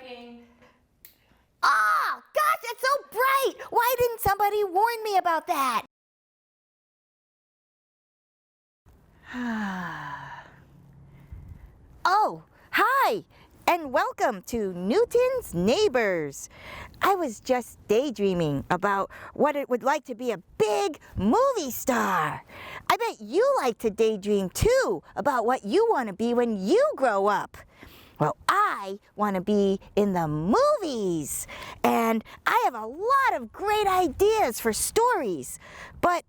Striking. Oh, gosh, it's so bright! Why didn't somebody warn me about that? Oh, hi, and welcome to Newton's Neighbors. I was just daydreaming about what it would like to be a big movie star. I bet you like to daydream too about what you want to be when you grow up. Well, I want to be in the movies, and I have a lot of great ideas for stories, but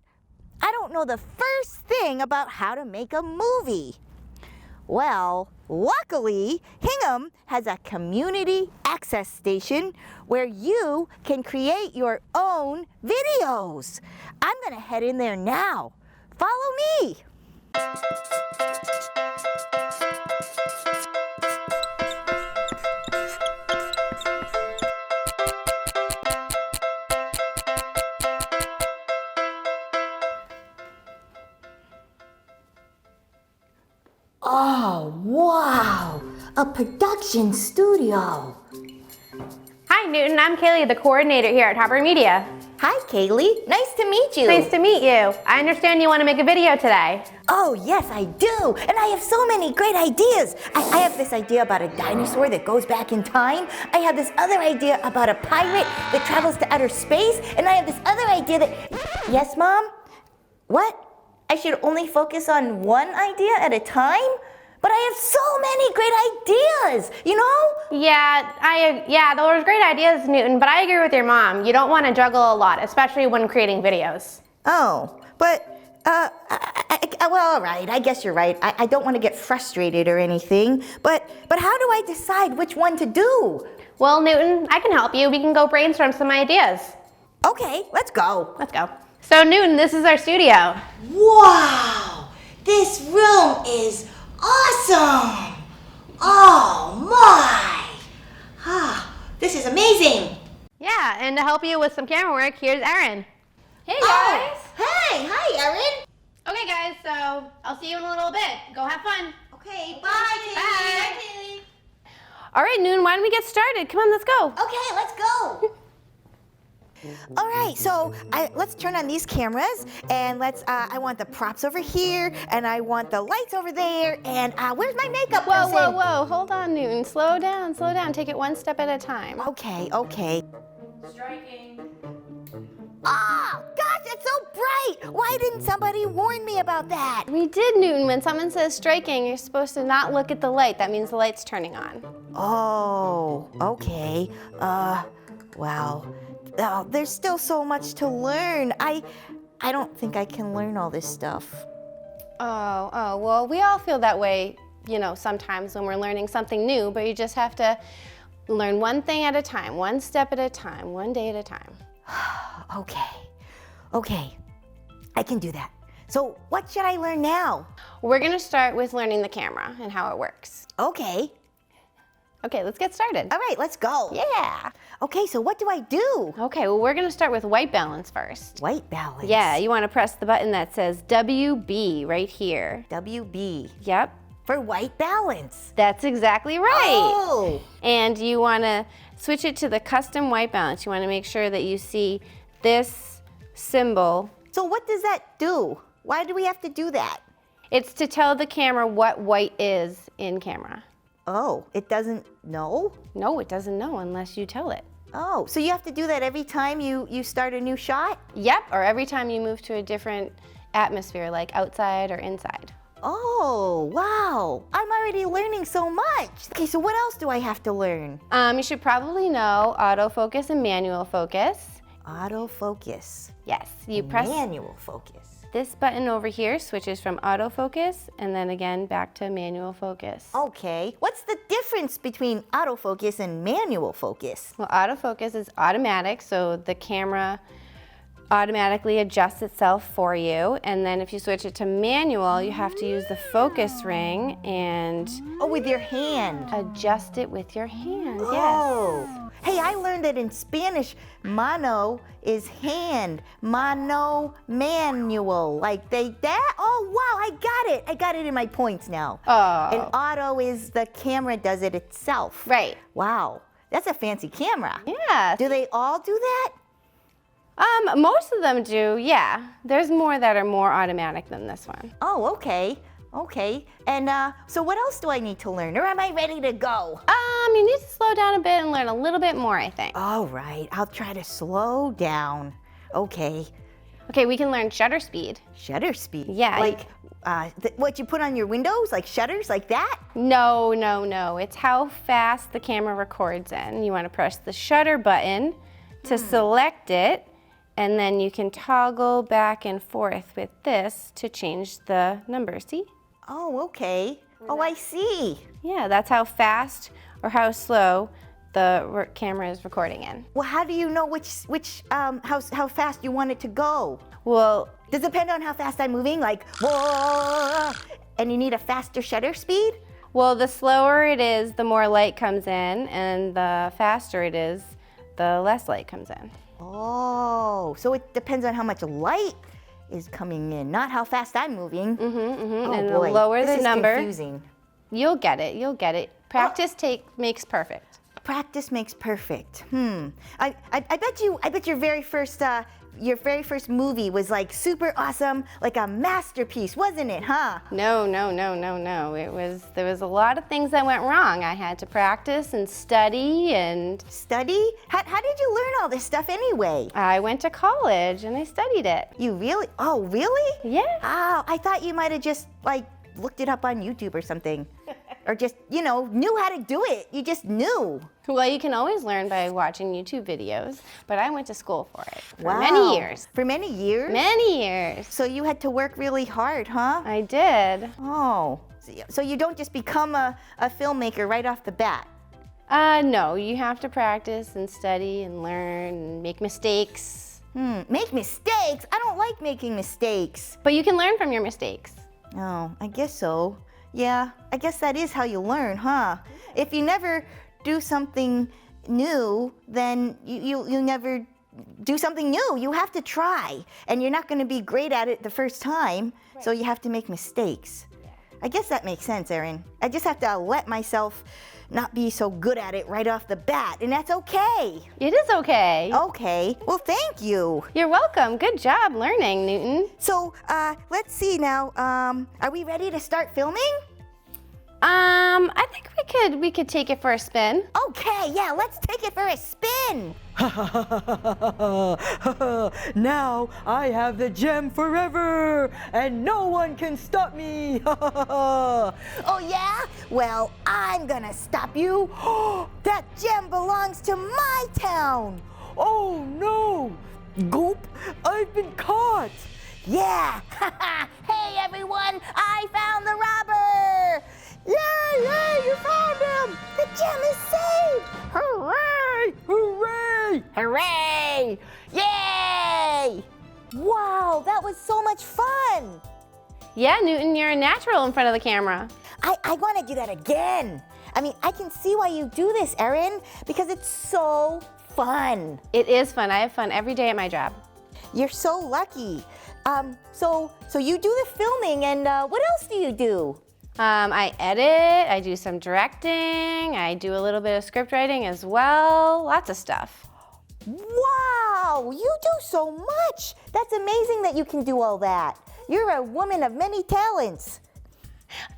I don't know the first thing about how to make a movie. Well, luckily, Hingham has a community access station where you can create your own videos. I'm going to head in there now. Follow me. Oh, wow! A production studio. Hi, Newton. I'm Kaylee, the coordinator here at Hopper Media. Hi, Kaylee. Nice to meet you. Nice to meet you. I understand you want to make a video today. Oh, yes, I do. And I have so many great ideas. I have this idea about a dinosaur that goes back in time. I have this other idea about a pirate that travels to outer space. And I have this other idea that... Yes, Mom? What? I should only focus on one idea at a time? But I have so many great ideas, you know? Yeah, those are great ideas, Newton, but I agree with your mom. You don't want to juggle a lot, especially when creating videos. Oh, but, well, all right, I guess you're right. I don't want to get frustrated or anything, but how do I decide which one to do? Well, Newton, I can help you. We can go brainstorm some ideas. Okay, let's go. Let's go. So, Newton, this is our studio. Wow, this room is awesome. Oh, my. This is amazing. Yeah, and to help you with some camera work, here's Erin. Hey, Oh, guys. hey, hi, Erin. Okay, guys, so I'll see you in a little bit. Go have fun. Okay, bye, Kaylee. Bye. Kaylee. All right, Newton, why don't we get started? Come on, let's go. Okay, let's go. All right, so let's turn on these cameras, and I want the props over here, and I want the lights over there, and where's my makeup person? Whoa, hold on, Newton. Slow down. Take it one step at a time. Okay. Striking. Oh, gosh, it's so bright. Why didn't somebody warn me about that? We did, Newton. When someone says striking, you're supposed to not look at the light. That means the light's turning on. Oh, okay. Wow. Oh, there's still so much to learn. I don't think I can learn all this stuff. Oh, well, we all feel that way, sometimes when we're learning something new, but you just have to learn one thing at a time, one step at a time, one day at a time. Okay, I can do that. So what should I learn now? We're gonna start with learning the camera and how it works. Okay, let's get started. all right, let's go. Yeah. Okay, so what do I do? Okay, well, we're gonna start with white balance first. White balance. Yeah, you wanna press the button that says WB right here. WB. Yep. For white balance. That's exactly right. Oh. And you wanna switch it to the custom white balance. You wanna make sure that you see this symbol. So what does that do? Why do we have to do that? It's to tell the camera what white is in camera. Oh, it doesn't know? No, it doesn't know unless you tell it. Oh, so you have to do that every time you start a new shot? Yep, or every time you move to a different atmosphere, like outside or inside. Oh, wow. I'm already learning so much. Okay, so what else do I have to learn? You should probably know autofocus and manual focus. Autofocus. Yes, you press Manual focus. this button over here, switches from autofocus, and then again back to manual focus. Okay, what's the difference between autofocus and manual focus? Well, autofocus is automatic, so the camera automatically adjusts itself for you. And then if you switch it to manual, you have to use the focus ring and Oh, with your hand. adjust it with your hand. Oh. Hey, I learned that in Spanish, mano is hand. Mano, manual. Like that? Oh, wow, I got it. I got it in my points now. Oh. And auto is the camera does it itself. Right. Wow. That's a fancy camera. Yeah. Do they all do that? Most of them do, yeah. There's more that are more automatic than this one. Oh, okay. Okay. And so what else do I need to learn? Or am I ready to go? You need to slow down a bit and learn a little bit more, I think. All right. I'll try to slow down. Okay. Okay, we can learn shutter speed. Shutter speed? Yeah. Like what you put on your windows? Like shutters? Like that? No, no, no. It's how fast the camera records in. You want to press the shutter button to select it, and then you can toggle back and forth with this to change the number. See? Oh, okay. Oh, I see. Yeah, that's how fast or how slow the camera is recording in. Well, how do you know how fast you want it to go? Well, Does it depend on how fast I'm moving? Like, whoa, and you need a faster shutter speed? well, the slower it is, the more light comes in, and the faster it is, the less light comes in. Oh, so it depends on how much light is coming in, not how fast I'm moving. Oh, And boy. the lower This the is number, confusing. you'll get it. You'll get it. Practice makes perfect. Practice makes perfect. I bet your very first movie was like super awesome, like a masterpiece, wasn't it, huh? No, no, no, no, no. There was a lot of things that went wrong. I had to practice and study, and Study? How did you learn all this stuff anyway? I went to college and I studied it. You really? Oh, really? Yeah. Oh, I thought you might have just like looked it up on YouTube or something. Or just, knew how to do it. You just knew. Well, you can always learn by watching YouTube videos, but I went to school for it for Wow. many years. For many years? Many years. So you had to work really hard, huh? I did. Oh. So you don't just become a filmmaker right off the bat? No, you have to practice and study and learn and make mistakes. Make mistakes? I don't like making mistakes. But you can learn from your mistakes. Oh, I guess so. Yeah, I guess that is how you learn, huh? If you never do something new, then you never do something new. You have to try, and you're not going to be great at it the first time, so you have to make mistakes. I guess that makes sense, Erin. I just have to let myself not be so good at it right off the bat, and that's okay. It is okay. Okay, well, thank you. You're welcome. Good job learning, Newton. So, let's see now. Are we ready to start filming? I think we could take it for a spin. Okay, yeah, let's take it for a spin. Now I have the gem forever, and no one can stop me. Oh, yeah? Well, I'm gonna stop you. That gem belongs to my town. Oh no! Goop! I've been caught! Yeah. Hey, everyone, I found the robber. Yay, yay, you found him. The gem is saved. Hooray! Hooray! Hooray! Yay! Wow, that was so much fun. Yeah, Newton, you're a natural in front of the camera. I want to do that again. I mean, I can see why you do this, Erin, because it's so fun. It is fun. I have fun every day at my job. You're so lucky. So you do the filming, and what else do you do? I edit, I do some directing, I do a little bit of script writing as well, lots of stuff. Wow, you do so much. That's amazing that you can do all that. You're a woman of many talents.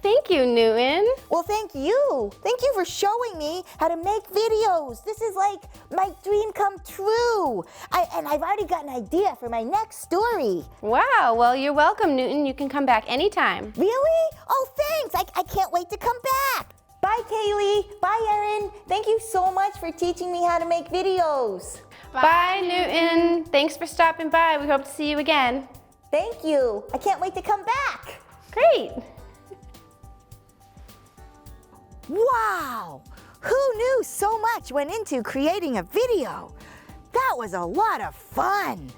Thank you, Newton. Well, thank you. Thank you for showing me how to make videos. This is like my dream come true. And I've already got an idea for my next story. Wow, well, you're welcome, Newton. You can come back anytime. Really? Oh, thanks. I can't wait to come back. Bye, Kaylee. Bye, Erin. Thank you so much for teaching me how to make videos. Bye, Newton. Thanks for stopping by. We hope to see you again. Thank you. I can't wait to come back. Great. Wow! Who knew so much went into creating a video? That was a lot of fun.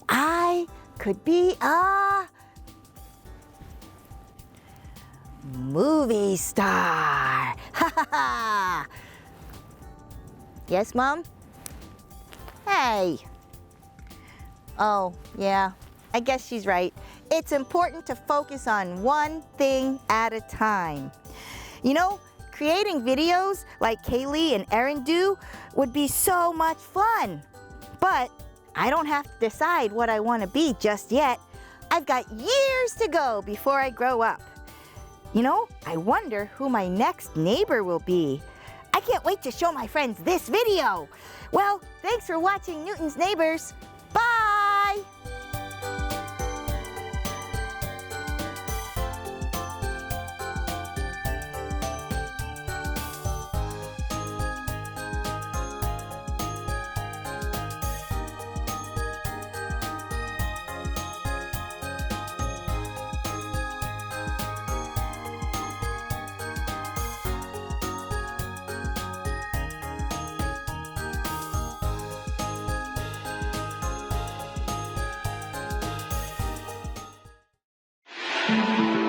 I could be a movie star. Ha ha ha! Yes, Mom? Hey. Oh, yeah. I guess she's right. It's important to focus on one thing at a time. You know, creating videos like Kaylee and Erin do would be so much fun. But I don't have to decide what I want to be just yet. I've got years to go before I grow up. You know, I wonder who my next neighbor will be. I can't wait to show my friends this video. Well, thanks for watching Newton's Neighbors. Bye! Thank you.